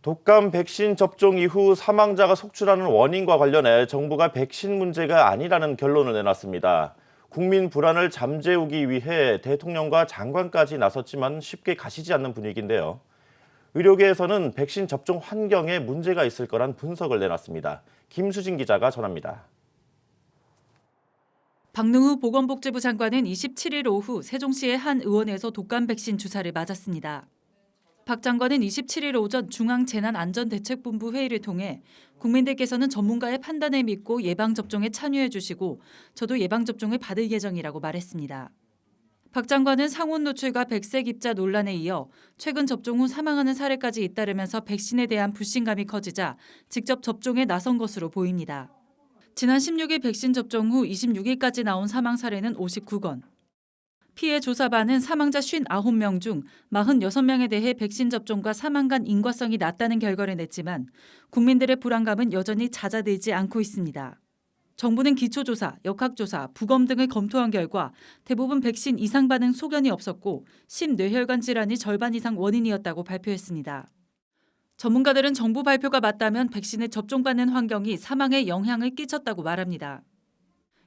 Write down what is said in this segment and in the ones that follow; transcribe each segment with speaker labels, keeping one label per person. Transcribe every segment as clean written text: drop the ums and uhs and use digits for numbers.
Speaker 1: 독감 백신 접종 이후 사망자가 속출하는 원인과 관련해 정부가 백신 문제가 아니라는 결론을 내놨습니다. 국민 불안을 잠재우기 위해 대통령과 장관까지 나섰지만 쉽게 가시지 않는 분위기인데요. 의료계에서는 백신 접종 환경에 문제가 있을 거란 분석을 내놨습니다. 김수진 기자가 전합니다.
Speaker 2: 박능후 보건복지부 장관은 27일 오후 세종시의 한 의원에서 독감 백신 주사를 맞았습니다. 박 장관은 27일 오전 중앙재난안전대책본부 회의를 통해 국민들께서는 전문가의 판단을 믿고 예방접종에 참여해 주시고 저도 예방접종을 받을 예정이라고 말했습니다. 박 장관은 상온 노출과 백색 입자 논란에 이어 최근 접종 후 사망하는 사례까지 잇따르면서 백신에 대한 불신감이 커지자 직접 접종에 나선 것으로 보입니다. 지난 16일 백신 접종 후 26일까지 나온 사망 사례는 59건. 피해 조사반은 사망자 59명 중 46명에 대해 백신 접종과 사망 간 인과성이 낮다는 결과를 냈지만 국민들의 불안감은 여전히 잦아들지 않고 있습니다. 정부는 기초조사, 역학조사, 부검 등을 검토한 결과 대부분 백신 이상 반응 소견이 없었고 심뇌혈관 질환이 절반 이상 원인이었다고 발표했습니다. 전문가들은 정부 발표가 맞다면 백신을 접종받는 환경이 사망에 영향을 끼쳤다고 말합니다.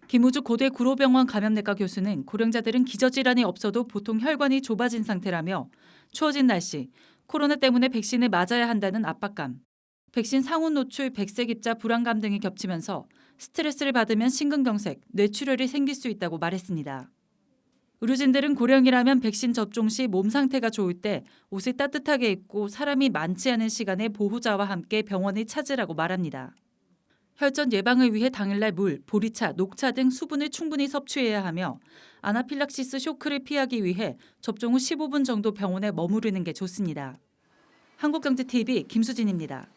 Speaker 2: 김우주 고대 구로병원 감염내과 교수는 고령자들은 기저질환이 없어도 보통 혈관이 좁아진 상태라며 추워진 날씨, 코로나 때문에 백신을 맞아야 한다는 압박감, 백신 상온 노출, 백색 입자 불안감 등이 겹치면서 스트레스를 받으면 심근경색, 뇌출혈이 생길 수 있다고 말했습니다. 의료진들은 고령이라면 백신 접종 시 몸 상태가 좋을 때 옷을 따뜻하게 입고 사람이 많지 않은 시간에 보호자와 함께 병원을 찾으라고 말합니다. 혈전 예방을 위해 당일날 물, 보리차, 녹차 등 수분을 충분히 섭취해야 하며 아나필락시스 쇼크를 피하기 위해 접종 후 15분 정도 병원에 머무르는 게 좋습니다. 한국경제TV 김수진입니다.